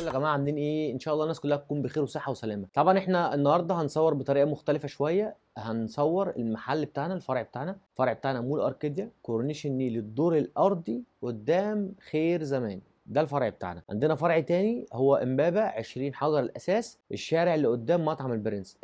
الفل يا جماعه، عاملين ايه؟ ان شاء الله الناس كلها تكون بخير وصحه وسلامه. طبعا احنا النهارده هنصور بطريقه مختلفه شويه. هنصور المحل بتاعنا، الفرع بتاعنا مول اركيديا، كورنيش النيل، الدور الارضي قدام خير زمان. ده الفرع بتاعنا. عندنا فرع تاني هو امبابه 20 حجر الاساس، الشارع اللي قدام مطعم البرنس.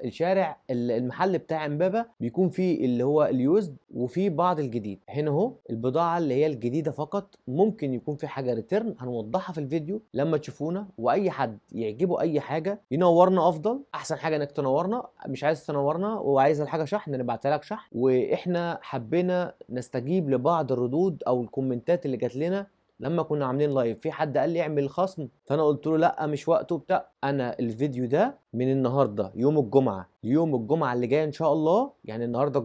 المحل بتاع امبابه بيكون فيه اللي هو اليوزد وفيه بعض الجديد. هنا اهو البضاعه اللي هي الجديده فقط، ممكن يكون في حاجه ريتيرن هنوضحها في الفيديو لما تشوفونا. واي حد يعجبه اي حاجه ينورنا، افضل احسن حاجه انك تنورنا. مش عايز تنورنا وعايز الحاجه شحن نبعتها لك شحن. واحنا حبينا نستجيب لبعض الردود او الكومنتات اللي جات لنا لما كنا عاملين لايف. في حد قال لي اعمل خصم، فانا قلت له لا مش وقته بتاع. انا الفيديو ده من النهارده يوم الجمعه ليوم الجمعه اللي جايه ان شاء الله، يعني النهارده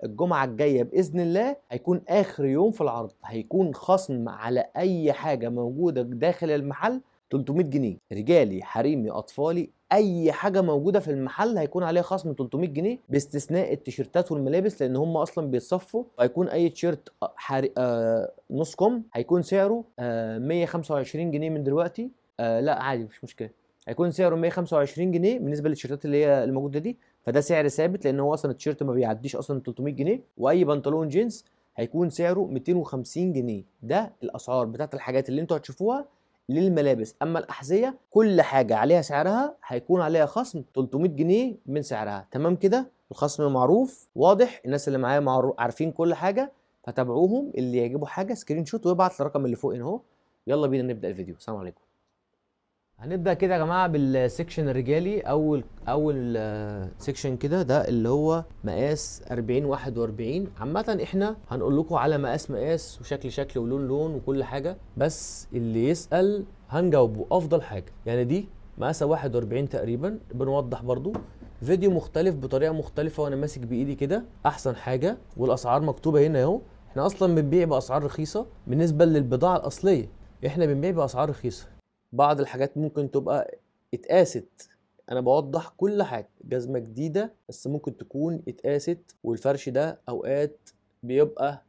الجمعه الجايه باذن الله هيكون اخر يوم في العرض. هيكون خصم على اي حاجه موجوده داخل المحل 300 جنيه، رجالي حريمي اطفالي، اي حاجه موجوده في المحل هيكون عليها خصم 300 جنيه باستثناء التيشيرتات والملابس، لان هم اصلا بيتصفوا. هيكون اي تيشيرت نص كم هيكون سعره 125 جنيه من دلوقتي. لا عادي مفيش مشكله، هيكون سعره 125 جنيه بالنسبه للتيشيرتات اللي هي الموجوده دي. فده سعر ثابت لان هو اصلا التيشيرت ما بيعديش اصلا 300 جنيه. واي بنطلون جينز هيكون سعره 250 جنيه. ده الاسعار بتاعت الحاجات اللي انتوا هتشوفوها للملابس. اما الاحذيه كل حاجه عليها سعرها هيكون عليها خصم 300 جنيه من سعرها. تمام كده؟ الخصم معروف واضح، الناس اللي معايا عارفين كل حاجه. فتابعوهم، اللي يعجبه حاجه سكرين شوت ويبعت الرقم اللي فوق هنا اهو. يلا بينا نبدا الفيديو. السلام عليكم. هنبدا كده يا جماعه بالسكشن الرجالي. اول سكشن كده، ده اللي هو مقاس 40 41. عامه احنا هنقول لكم على مقاس وشكل ولون وكل حاجه، بس اللي يسال هنجاوبه افضل حاجه. يعني دي مقاسه 41 تقريبا. بنوضح برضو فيديو مختلف بطريقه مختلفه وانا ماسك بايدي كده احسن حاجه. والاسعار مكتوبه هنا اهو. احنا اصلا بنبيع باسعار رخيصه بالنسبه للبضاعه الاصليه. احنا بنبيع باسعار رخيصه. بعض الحاجات ممكن تبقى اتقاست. انا بوضح كل حاجه. جزمه جديده بس ممكن تكون اتقاست، والفرش ده اوقات بيبقى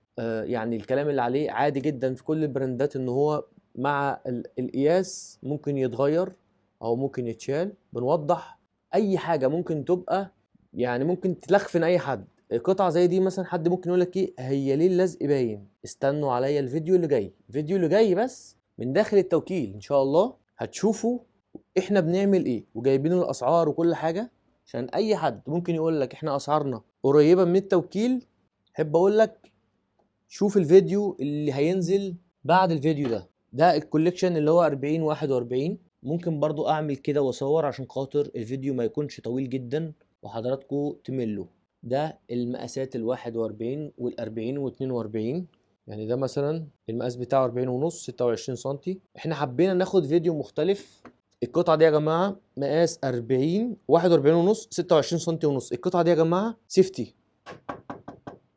يعني الكلام اللي عليه عادي جدا في كل البراندات، ان هو مع القياس ممكن يتغير او ممكن يتشال. بنوضح اي حاجه ممكن تبقى يعني ممكن تلخفن اي حد. قطعه زي دي مثلا حد ممكن يقول لك ايه هي ليه اللزق باين؟ استنوا عليا الفيديو اللي جاي بس من داخل التوكيل ان شاء الله هتشوفوا احنا بنعمل ايه وجايبين الاسعار وكل حاجه. عشان اي حد ممكن يقول لك احنا اسعارنا قريبه من التوكيل، احب اقول لك شوف الفيديو اللي هينزل بعد الفيديو ده الكوليكشن اللي هو 40 41. ممكن برضو اعمل كده واصور عشان خاطر الفيديو ما يكونش طويل جدا وحضراتكم تملوا. ده المقاسات ال 41 وال 40 و 42. يعني ده مثلا المقاس بتاعه 40 ونص 26 سم. احنا حبينا ناخد فيديو مختلف. القطعه دي يا جماعه مقاس 40 41 ونص 26 سم ونص. القطعه دي يا جماعه سيفتي.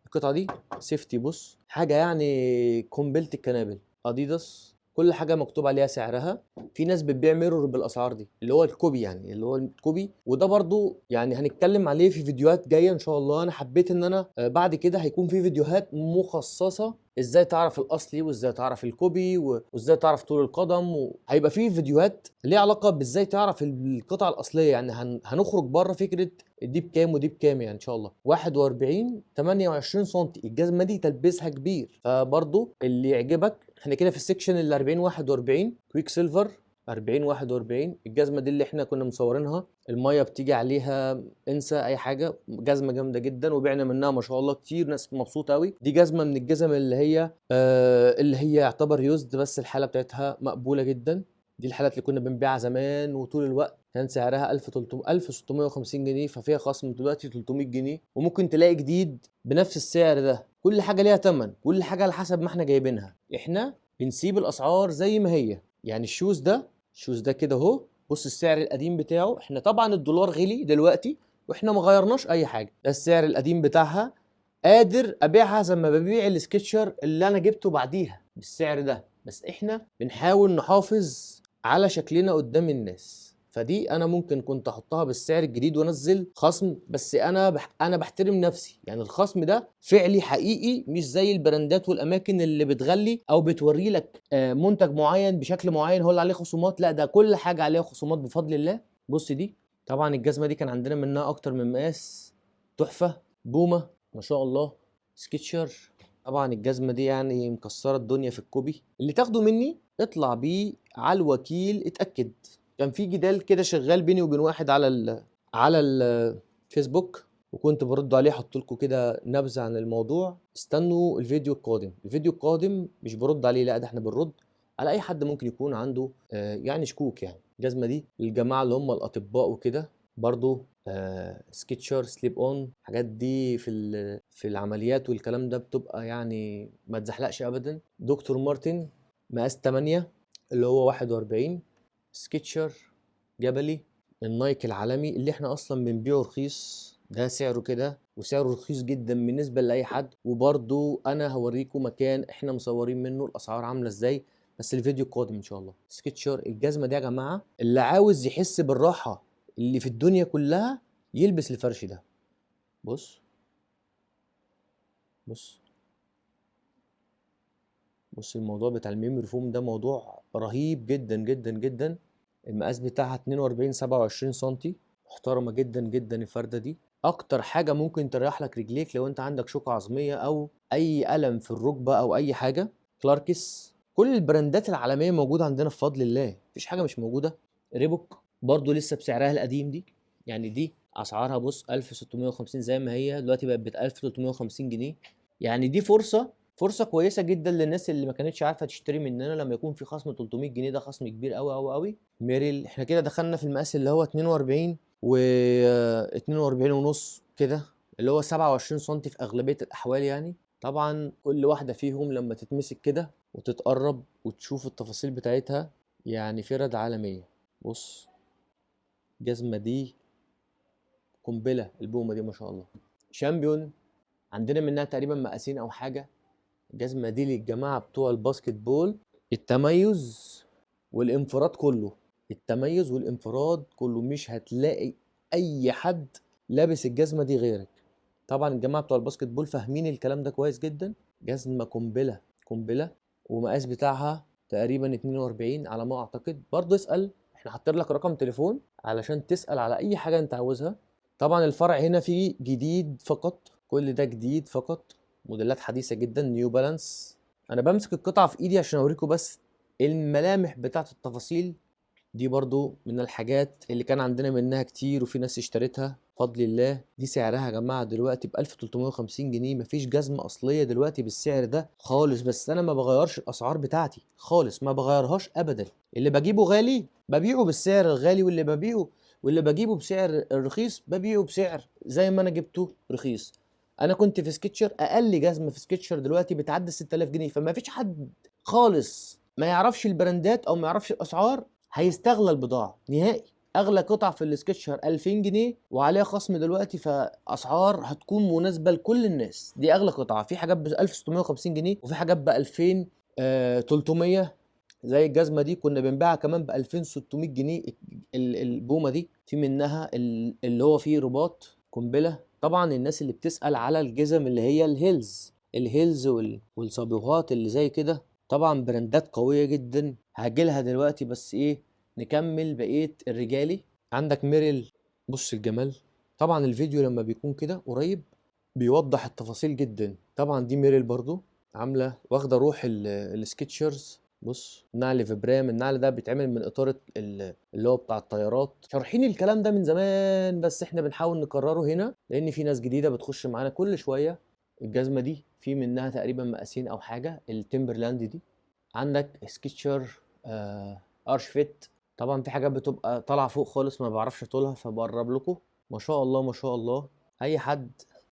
القطعه دي سيفتي، بص حاجه يعني قنبله الكنابل. اديداس، كل حاجه مكتوب عليها سعرها. في ناس بتبيع ميرور بالاسعار دي اللي هو الكوبي، يعني اللي هو الكوبي. وده برضو يعني هنتكلم عليه في فيديوهات جايه ان شاء الله. انا حبيت ان انا بعد كده هيكون في فيديوهات مخصصه ازاي تعرف الاصلي وازاي تعرف الكوبي وازاي تعرف طول القدم. وهيبقى في فيديوهات ليها علاقه بازاي تعرف القطعه الاصليه. يعني هنخرج بره فكره دي بكام ودي بكام. يعني ان شاء الله 41 28 سم. الجزمه دي تلبسها كبير. فبرضو اللي يعجبك، احنا كده في السكشن ال 40 41 كويك سيلفر 40 41. الجزمه دي اللي احنا كنا مصورينها، الميه بتيجي عليها انسى اي حاجه. جزمه جامده جدا وبعنا منها ما شاء الله كتير، ناس مبسوطه قوي. دي جزمه من الجزم اللي هي يعتبر يوزد بس الحاله بتاعتها مقبوله جدا. دي الحالات اللي كنا بنبيعها زمان وطول الوقت كان سعرها 1650 جنيه، ففيها خصم دلوقتي 300 جنيه. وممكن تلاقي جديد بنفس السعر ده. كل حاجه ليها ثمن، كل حاجه على حسب ما احنا جايبينها. احنا بنسيب الاسعار زي ما هي. يعني الشوز ده كده اهو، بص السعر القديم بتاعه. احنا طبعا الدولار غلي دلوقتي واحنا ما غيرناش اي حاجه. ده السعر القديم بتاعها. قادر ابيعها زي ما ببيع السكتشر اللي انا جبته بعديها بالسعر ده. بس احنا بنحاول نحافظ على شكلنا قدام الناس. فدي انا ممكن كنت احطها بالسعر الجديد وانزل خصم، بس انا بحترم نفسي، يعني الخصم ده فعلي حقيقي، مش زي البراندات والاماكن اللي بتغلي او بتوري لك منتج معين بشكل معين هو اللي عليه خصومات. لا، ده كل حاجه عليها خصومات بفضل الله. بص دي طبعا الجزمه دي كان عندنا منها اكتر من مقاس، تحفه. بومه ما شاء الله، سكتشر. طبعا الجزمه دي يعني مكسره الدنيا في الكوبي. اللي تاخده مني اطلع بيه على الوكيل اتاكد. كان في جدال كده شغال بيني وبين واحد على الفيسبوك، وكنت برد عليه، احط لكم كده نبذه عن الموضوع. استنوا الفيديو القادم. الفيديو القادم مش برد عليه، لا، ده احنا بنرد على اي حد ممكن يكون عنده يعني شكوك. يعني الجزمه دي للجماعه اللي هم الاطباء وكده برضو، سكتشر سليب اون، الحاجات دي في العمليات والكلام ده بتبقى يعني ما تزحلقش ابدا. دكتور مارتن مقاس 8 اللي هو 41. سكتشر جبلي، النايك العالمي اللي احنا اصلا بنبيعه رخيص، ده سعره كده، وسعره رخيص جدا بالنسبه لاي حد. وبرضو انا هوريكم مكان احنا مصورين منه الاسعار عامله ازاي، بس الفيديو القادم ان شاء الله. سكتشر الجزمه دي يا جماعه، اللي عاوز يحس بالراحه اللي في الدنيا كلها يلبس الفرش ده. بص بص بص، الموضوع بتاع الميموري فوم ده موضوع رهيب جدا جدا جدا. المقاس بتاعها 42 27 سنتي، محترمه جدا جدا الفرده دي. اكتر حاجه ممكن تريح لك رجليك لو انت عندك شوكه عظميه او اي الم في الركبه او اي حاجه. كلاركس، كل البراندات العالميه موجوده عندنا بفضل الله، مفيش حاجه مش موجوده. ريبوك برضو لسه بسعرها القديم دي، يعني دي اسعارها بص 1650 زي ما هي دلوقتي، بقت ب 1350 جنيه. يعني دي فرصه كويسه جدا للناس اللي ما كانتش عارفه تشتري مننا لما يكون في خصم 300 جنيه. ده خصم كبير قوي قوي قوي. ميريل احنا كده دخلنا في المقاس اللي هو 42 و 42 ونص كده، اللي هو 27 سم في اغلبيه الاحوال يعني. طبعا كل واحده فيهم لما تتمسك كده وتتقرب وتشوف التفاصيل بتاعتها يعني فرد عالميه. بص الجزمه دي قنبله، البومه دي ما شاء الله. شامبيون عندنا منها تقريبا مقاسين او حاجه. الجزمه دي للجماعه بتوع الباسكت بول، التميز والانفراد كله. التميز والانفراد كله، مش هتلاقي اي حد لابس الجزمه دي غيرك. طبعا الجماعه بتوع الباسكت بول فاهمين الكلام ده كويس جدا. جزمه قنبله قنبله، ومقاس بتاعها تقريبا 42 على ما اعتقد. برضه اسال، احنا حاطين لك رقم تليفون علشان تسال على اي حاجه انت عاوزها. طبعا الفرع هنا فيه جديد فقط، كل ده جديد فقط، موديلات حديثه جدا، نيو بالانس. انا بمسك القطعه في ايدي عشان اوريكم بس الملامح بتاعت التفاصيل. دي برضو من الحاجات اللي كان عندنا منها كتير وفي ناس اشترتها بفضل الله. دي سعرها يا جماعه دلوقتي ب 1350 جنيه. مفيش جزمه اصليه دلوقتي بالسعر ده خالص، بس انا ما بغيرش الاسعار بتاعتي خالص، ما بغيرهاش ابدا. اللي بجيبه غالي ببيعه بالسعر الغالي، واللي بجيبه بسعر الرخيص ببيعه بسعر زي ما انا جبته رخيص. انا كنت في سكتشر، اقل جزمه في سكتشر دلوقتي بتعدي 6000 جنيه. فما فيش حد خالص ما يعرفش البراندات او ما يعرفش الاسعار هيستغلى البضاعه نهائي. اغلى قطعه في السكتشر 2000 جنيه وعليها خصم دلوقتي، فاسعار هتكون مناسبه لكل الناس. دي اغلى قطعه، في حاجات ب 1650 جنيه وفي حاجات ب 2300. زي الجزمه دي كنا بنبيعها كمان ب 2600 جنيه. البومه دي في منها اللي هو فيه رباط قنبله. طبعا الناس اللي بتسال على الجزم اللي هي الهيلز والصابوغات اللي زي كده، طبعا براندات قويه جدا هاجيلها دلوقتي. بس ايه، نكمل بقيه الرجالي. عندك ميريل، بص الجمال. طبعا الفيديو لما بيكون كده قريب بيوضح التفاصيل جدا. طبعا دي ميريل برضو عامله واخده روح السكتشرز. بص نعل فيبرام، النعل ده بيتعمل من اطار اللي هو بتاع الطيارات. شارحين الكلام ده من زمان بس احنا بنحاول نكرره هنا لان في ناس جديده بتخش معانا كل شويه. الجزمه دي في منها تقريبا مقاسين او حاجه، التمبرلاند دي. عندك سكتشر ارش فيت. طبعا في حاجات بتبقى طالعه فوق خالص ما بعرفش اطولها فبقرب لكم. ما شاء الله ما شاء الله. اي حد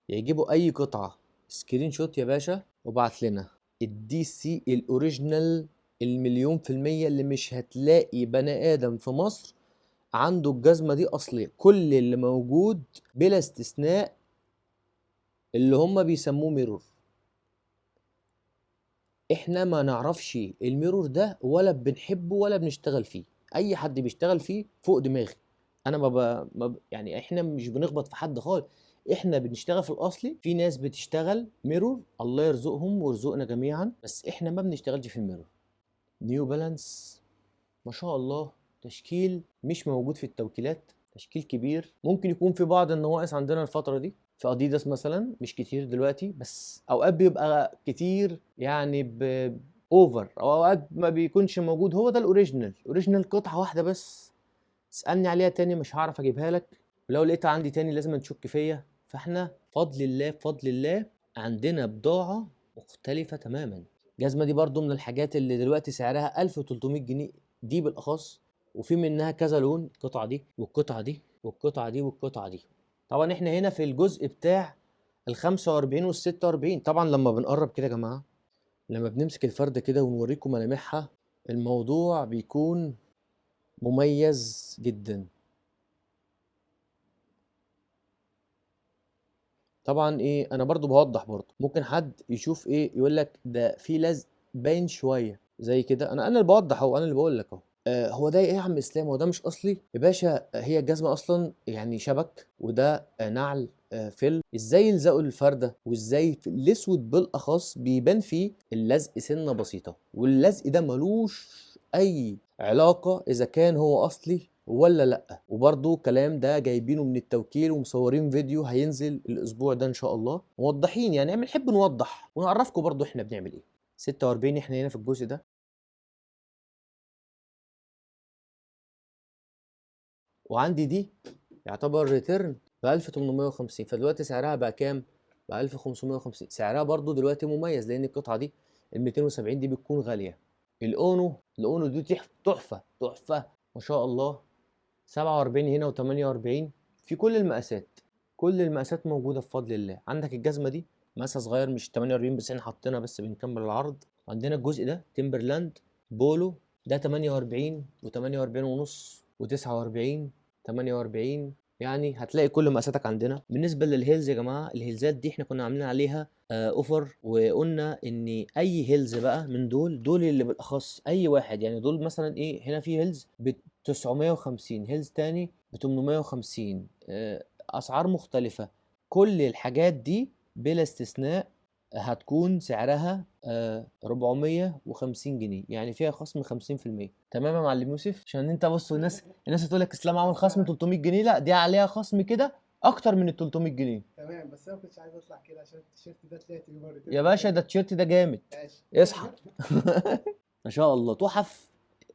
يعجبه اي قطعه سكرين شوت يا باشا وبعت لنا. الدي سي الاوريجينال المليون في المية اللي مش هتلاقي بني ادم في مصر عنده الجزمة دي اصلية. كل اللي موجود بلا استثناء اللي هم بيسموه ميرور. احنا ما نعرفش الميرور ده ولا بنحبه ولا بنشتغل فيه. اي حد بيشتغل فيه فوق دماغي. انا يعني احنا مش بنخبط في حد خالص، احنا بنشتغل في الاصلي. في ناس بتشتغل ميرور، الله يرزقهم ويرزقنا جميعا، بس احنا ما بنشتغلش في الميرور. نيو بالانس ما شاء الله تشكيل مش موجود في التوكيلات، تشكيل كبير. ممكن يكون في بعض النواقص عندنا الفترة دي في اديداس مثلا، مش كتير دلوقتي، بس اوقات بيبقى كتير يعني اوفر، او اوقات ما بيكونش موجود. هو ده الاوريجينال قطعة واحدة بس، اسألني عليها تاني مش هعرف اجيبها لك، ولو لقيتها عندي تاني لازم تشك فيا. فاحنا بفضل الله بفضل الله عندنا بضاعة مختلفة تماما. الجزمة دي برضو من الحاجات اللي دلوقتي سعرها 1300 جنيه، دي بالاخص، وفي منها كذا لون، القطعة دي والقطعة دي والقطعة دي والقطعة دي. طبعا احنا هنا في الجزء بتاع ال 45 وال 46. طبعا لما بنقرب كده يا جماعة، لما بنمسك الفردة كده ونوريكم ملامحها، الموضوع بيكون مميز جدا. طبعا ايه، انا برضو بوضح، برضو ممكن حد يشوف ايه يقول لك ده في لزق باين شويه زي كده. انا اللي بوضح اهو، انا اللي بقول لك اهو. هو ده ايه يا عم اسلام، هو ده مش اصلي يا باشا. هي الجزمه اصلا يعني شبك، وده نعل فل. ازاي يلزقوا الفرده، وازاي في الاسود بالاخص بيبان فيه اللزق سنه بسيطه، واللزق ده ملوش اي علاقه اذا كان هو اصلي ولا لا. وبرضو الكلام ده جايبينه من التوكيل ومصورين فيديو هينزل الاسبوع ده ان شاء الله، موضحين. يعني بنحب نوضح ونعرفكم برضو احنا بنعمل ايه. 46 احنا هنا في الجزء ده. وعندي دي يعتبر ريتيرن ب 1850، فدلوقتي سعرها بقى كام؟ ب 1550. سعرها برضو دلوقتي مميز، لان القطعه دي ال 270 دي بتكون غاليه. الاونو دي تحفه تحفه ما شاء الله. 47 هنا و48 في كل المقاسات، كل المقاسات موجوده بفضل الله. عندك الجزمه دي مقاسها صغير مش 48، بس احنا حاطينها بس بنكمل العرض. عندنا الجزء ده تيمبرلاند بولو، ده 48 و48 ونص و49 48. يعني هتلاقي كل مقاساتك عندنا. بالنسبه للهيلز يا جماعه، الهيلزات دي احنا كنا عاملين عليها اوفر، وقلنا ان اي هيلز بقى من دول اللي بالاخص اي واحد، يعني دول مثلا ايه، هنا في هيلز ب 950، هيلز تاني ب 850، اسعار مختلفه. كل الحاجات دي بلا استثناء هتكون سعرها 450 جنيه، يعني فيها خصم 50%. تمام يا معلم يوسف؟ عشان انت بص، الناس هتقول لك اسلام عامل خصم 300 جنيه، لا دي عليها خصم كده اكتر من ال 300 جنيه. تمام، بس انا ما كنتش عايز اطلع كده عشان التيشيرت ده طلعت بيه مرتين. يا باشا ده التيشيرت ده جامد، ماشي. اصحى. ما شاء الله تحف.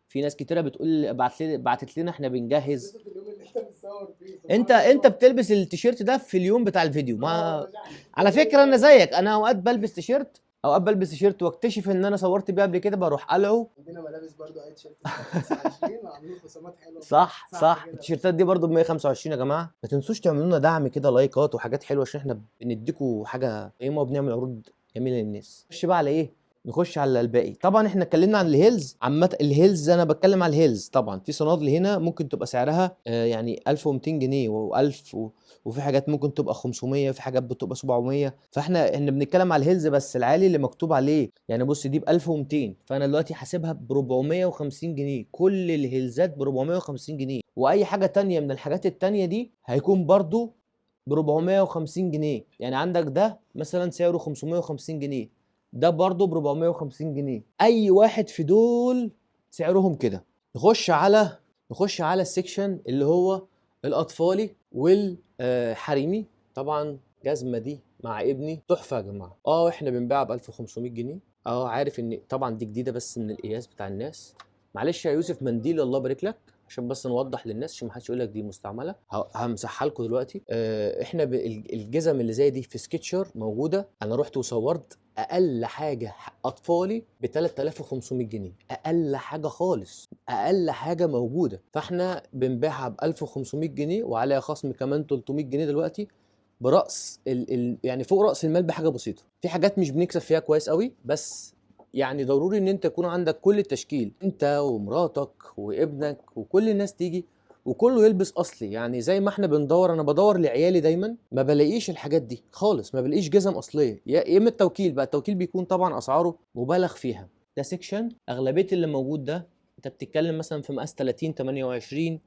في ناس كتيره بتقول بعتت لنا احنا بنجهز. في اليوم اللي انت بتصور فيه انت بتلبس التيشيرت ده في اليوم بتاع الفيديو. ما على فكره انا زيك، انا اوقات بلبس تيشيرت، واكتشف ان انا صورت بيه قبل كده، بروح قلعه. عندنا ملابس برضو اي تيشيرت 25 وعاملين خصومات حلوه. صح التيشيرتات دي برضو ب 125 يا جماعه. ما تنسوش تعملوا لنا دعم كده، لايكات وحاجات حلوه، عشان احنا بنديكوا حاجه قيمه وبنعمل عروض جميله للناس. نخش بقى على ايه؟ نخش على الباقي. طبعا احنا اتكلمنا عن الهيلز عامه. الهيلز انا بتكلم على الهيلز. طبعا في صنادل هنا ممكن تبقى سعرها يعني 1200 جنيه و1000 وفي حاجات ممكن تبقى 500، في حاجات بتبقى 700. فاحنا بنتكلم على الهيلز بس العالي اللي مكتوب عليه. يعني بص دي ب 1200، فانا دلوقتي حاسبها ب 450 جنيه. كل الهيلزات ب 450 جنيه، واي حاجه تانية من الحاجات التانية دي هيكون برضو ب 450 جنيه. يعني عندك ده مثلا سعره 550 جنيه، ده برضو ب 450 جنيه. اي واحد في دول سعرهم كده. نخش على السكشن اللي هو الاطفالي والحريمي. طبعا جزمه دي مع ابني تحفه يا جماعه. احنا بنبيعها ب 1500 جنيه. عارف ان طبعا دي جديده بس من القياس بتاع الناس. معلش يا يوسف منديل الله يبارك لك، عشان بس نوضح للناس عشان ما حدش يقول لك دي مستعمله. همسحها لكم دلوقتي. احنا الجزم اللي زي دي في سكتشر موجوده. انا رحت وصورت اقل حاجه اطفالي ب 3500 جنيه، اقل حاجه خالص، اقل حاجه موجوده. فاحنا بنبيعها ب 1500 جنيه، وعليها خصم كمان 300 جنيه دلوقتي، براس يعني فوق راس المال بحاجه بسيطه. في حاجات مش بنكسب فيها كويس قوي، بس يعني ضروري ان انت يكون عندك كل التشكيل، انت ومراتك وابنك وكل الناس تيجي وكله يلبس اصلي. يعني زي ما احنا بندور، انا بدور لعيالي دايما، ما بلاقيش الحاجات دي خالص، ما بلاقيش جزم اصليه. يا اما التوكيل بقى، التوكيل بيكون طبعا اسعاره مبالغ فيها. ده سيكشن اغلبيه اللي موجود ده انت بتتكلم مثلا في مقاس 30 28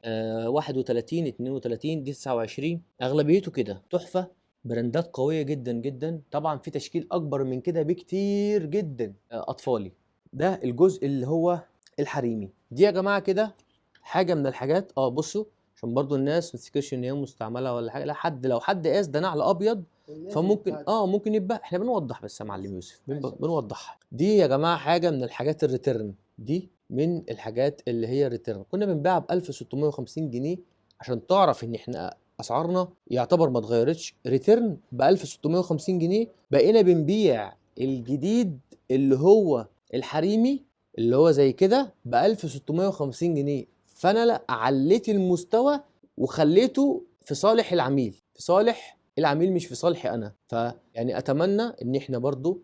31 32 دي 29 اغلبيته كده تحفه. براندات قويه جدا جدا. طبعا في تشكيل اكبر من كده بكتير جدا اطفالي. ده الجزء اللي هو الحريمي. دي يا جماعه كده حاجه من الحاجات. بصوا عشان برضو الناس ما تفتكرش ان هي مستعمله ولا حاجه. لا، لو حد قاس ده نعل ابيض لازم فممكن يتباع. ممكن يبقى. احنا بنوضح بس يا معلم يوسف، ماشي يا باشا. بنوضح. دي يا جماعه حاجه من الحاجات الريتيرن. دي من الحاجات اللي هي ريتيرن. كنا بنبيعها ب 1650 جنيه عشان تعرف ان احنا اسعارنا يعتبر ما اتغيرتش. ريتيرن ب 1650 جنيه. بقينا بنبيع الجديد اللي هو الحريمي اللي هو زي كده ب 1650 جنيه. فانا لا عليت المستوى وخليته في صالح العميل، في صالح العميل مش في صالحي انا. فيعني اتمنى ان احنا برضو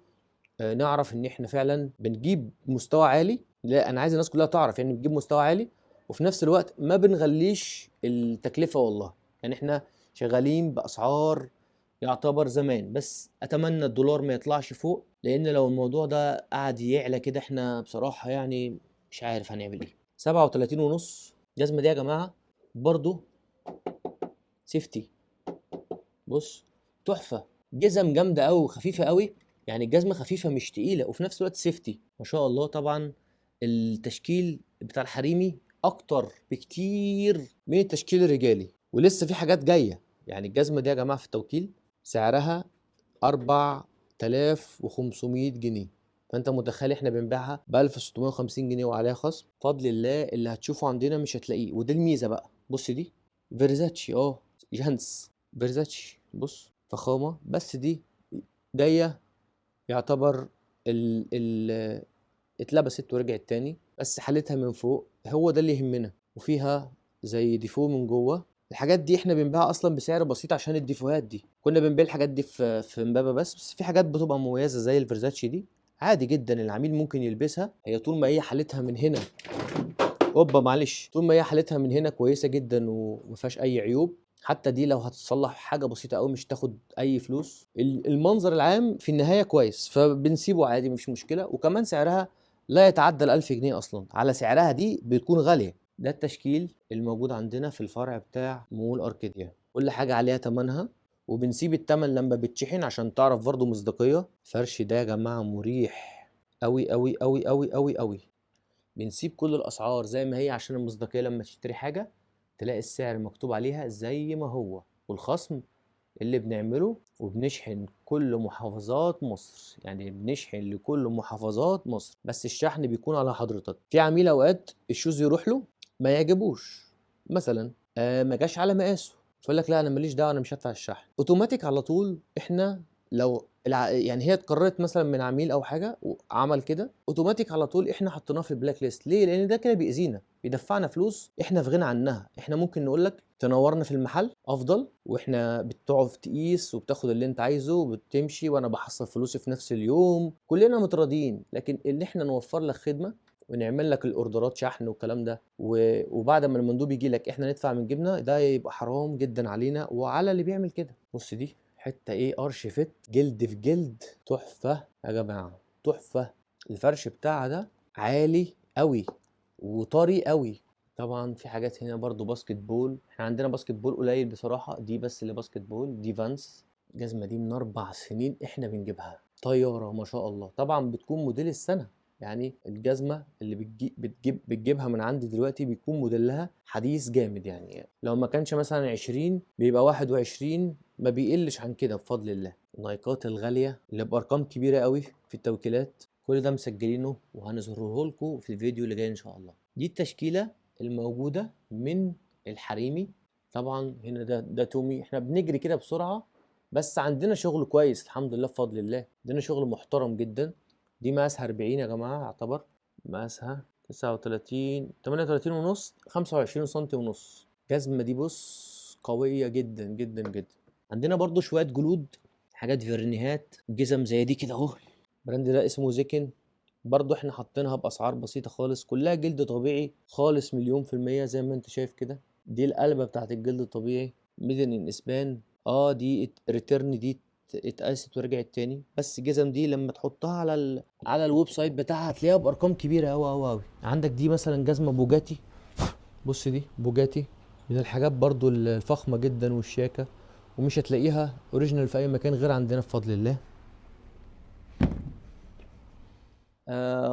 نعرف ان احنا فعلا بنجيب مستوى عالي. لا، انا عايز الناس كلها تعرف يعني بنجيب مستوى عالي وفي نفس الوقت ما بنغليش التكلفة. والله يعني احنا شغالين باسعار يعتبر زمان. بس اتمنى الدولار ما يطلعش فوق، لان لو الموضوع ده قعد يعلى كده احنا بصراحة يعني مش عارف هنعمل ايه. 37 ونص الجزمة دي يا جماعة برضو سيفتي. بص تحفه. جزم جامده قوي وخفيفه قوي. يعني الجزمه خفيفه مش تقيله وفي نفس الوقت سيفتي ما شاء الله. طبعا التشكيل بتاع الحريمي اكتر بكتير من التشكيل الرجالي ولسه في حاجات جايه. يعني الجزمه دي يا جماعه في التوكيل سعرها 4500 جنيه. فانت متخيل احنا بنبيعها ب 1650 جنيه وعليها خصم. بفضل الله اللي هتشوفه عندنا مش هتلاقيه. ودي الميزه بقى. بص دي فيرزاتشي جانس فيرزاتشي. بص فخامة. بس دي جاية يعتبر ال اتلبست ورجعت تاني بس حالتها من فوق هو ده اللي يهمنا. وفيها زي ديفو من جوه. الحاجات دي احنا بنبيعها اصلا بسعر بسيط عشان الديفوهات دي. كنا بنبيع الحاجات دي في امبابة بس في حاجات بتبقى مميزة زي الفيرزاتشي دي عادي جدا العميل ممكن يلبسها. هي طول ما هي حالتها من هنا معلش، طول ما هي حالتها من هنا كويسه جدا وما فيهاش اي عيوب. حتى دي لو هتصلح حاجه بسيطه قوي مش تاخد اي فلوس. المنظر العام في النهايه كويس فبنسيبه عادي مش مشكله. وكمان سعرها لا يتعدى ال1000 جنيه اصلا. على سعرها دي بتكون غاليه. ده التشكيل الموجود عندنا في الفرع بتاع مول اركيديا. كل حاجه عليها تمنها وبنسيب التمن لما بتشحن عشان تعرف برضو مصداقيه. الفرش ده يا جماعه مريح قوي قوي قوي قوي قوي قوي. بنسيب كل الاسعار زي ما هي عشان المصداقيه. لما تشتري حاجه تلاقي السعر مكتوب عليها زي ما هو والخصم اللي بنعمله. وبنشحن كل محافظات مصر. يعني بنشحن لكل محافظات مصر بس الشحن بيكون على حضرتك. في عميل اوقات الشوز يروح له ما يعجبوش مثلا ما جاش على مقاسه فيقول لك لا انا ماليش دعوه انا مش هدفع الشحن. اوتوماتيك على طول احنا لو يعني هي اتقررت مثلا من عميل او حاجه وعمل كده اوتوماتيك على طول احنا حطيناه في البلاك ليست. ليه؟ لان ده كده بيأذينا بيدفعنا فلوس احنا في غنى عنها. احنا ممكن نقول لك تنورنا في المحل افضل واحنا بتقف تقيس وبتاخد اللي انت عايزه وبتمشي وانا بحصل فلوسي في نفس اليوم كلنا متراضيين. لكن ان احنا نوفر لك خدمه ونعمل لك الاوردرات شحن والكلام ده وبعد ما المندوب يجي لك احنا ندفع من جيبنا ده يبقى حرام جدا علينا وعلى اللي بيعمل كده. بص دي حته قرش فت جلد في جلد تحفه يا جماعه تحفه. الفرش بتاعها ده عالي قوي وطري قوي. طبعا في حاجات هنا برضو باسكت بول. احنا عندنا باسكت بول قليل بصراحه. دي بس اللي باسكت بول دي فانس. الجزمه دي من 4 سنين احنا بنجيبها طياره ما شاء الله. طبعا بتكون موديل السنه. يعني الجزمه اللي بتجيبها من عندي دلوقتي بيكون موديلها حديث جامد. يعني لو ما كانش مثلا 20 بيبقى 21 ما بيقلش عن كده بفضل الله. النايكات الغاليه اللي بارقام كبيره قوي في التوكيلات كل ده مسجلينه وهنظهره لكم في الفيديو اللي جاي ان شاء الله. دي التشكيله الموجوده من الحريمي. طبعا هنا ده تومي. احنا بنجري كده بسرعه بس عندنا شغل كويس الحمد لله بفضل الله. عندنا شغل محترم جدا. دي مقاسها 40 يا جماعه يعتبر مقاسها 39 38 ونص 25 سم ونص. الجزمه دي بص قويه جدا جدا جدا. عندنا برضو شويه جلود حاجات فيرنيهات جزم زي دي كده اهو. البراند ده اسمه زيكن. برضو احنا حاطينها باسعار بسيطه خالص كلها جلد طبيعي خالص مليون في الميه زي ما انت شايف كده. دي القلبه بتاعت الجلد الطبيعي ميدن ان اسبان. دي ريتيرن دي اتقاست ورجعت تاني. بس الجزم دي لما تحطها على على الويب سايت بتاعها هتلاقيها بارقام كبيره قوي قوي قوي. عندك دي مثلا جزمه بوجاتي، بص دي بوجاتي من الحاجات برضو الفخمه جدا والشياكه، ومش هتلاقيها اوريجينال في اي مكان غير عندنا بفضل الله.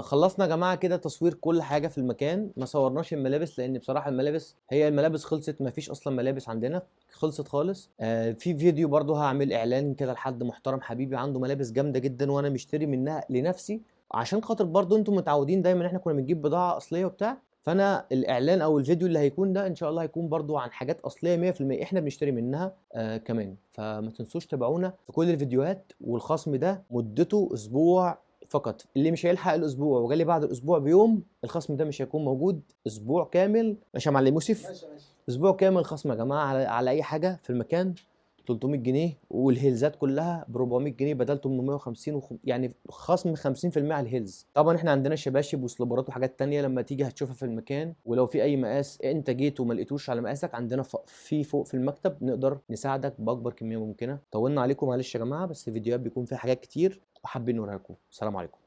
خلصنا يا جماعه كده تصوير كل حاجه في المكان. ما صورناش الملابس لان بصراحه الملابس خلصت، ما فيش اصلا ملابس عندنا، خلصت خالص. في فيديو برضو هعمل اعلان كده لحد محترم حبيبي عنده ملابس جامده جدا وانا مشتري منها لنفسي، عشان خاطر برضو انتم متعودين دايما احنا كنا بنجيب بضاعه اصليه وبتاع. فانا الاعلان او الفيديو اللي هيكون ده ان شاء الله هيكون برضو عن حاجات اصليه 100% احنا بنشتري منها كمان. فما تنسوش تابعونا في كل الفيديوهات، والخصم ده مدته اسبوع فقط. اللي مش هيلحق الاسبوع وجالي بعد الاسبوع بيوم، الخصم ده مش هيكون موجود اسبوع كامل. ماشي يا معلم يوسف؟ ماشي ماشي. اسبوع كامل خصم يا جماعه على اي حاجه في المكان 300 جنيه، والهيلزات كلها ب 400 جنيه بدل 850 يعني خصم 50% على الهيلز. طبعا احنا عندنا شباشب وسليبرات وحاجات تانية لما تيجي هتشوفها في المكان. ولو في اي مقاس انت جيت وما لقيتوش على مقاسك، عندنا في فوق في المكتب نقدر نساعدك باكبر كميه ممكنه. طولنا عليكم معلش يا جماعه، بس الفيديوهات بيكون فيها حاجات كتير وحابين نوريها لكم. السلام عليكم.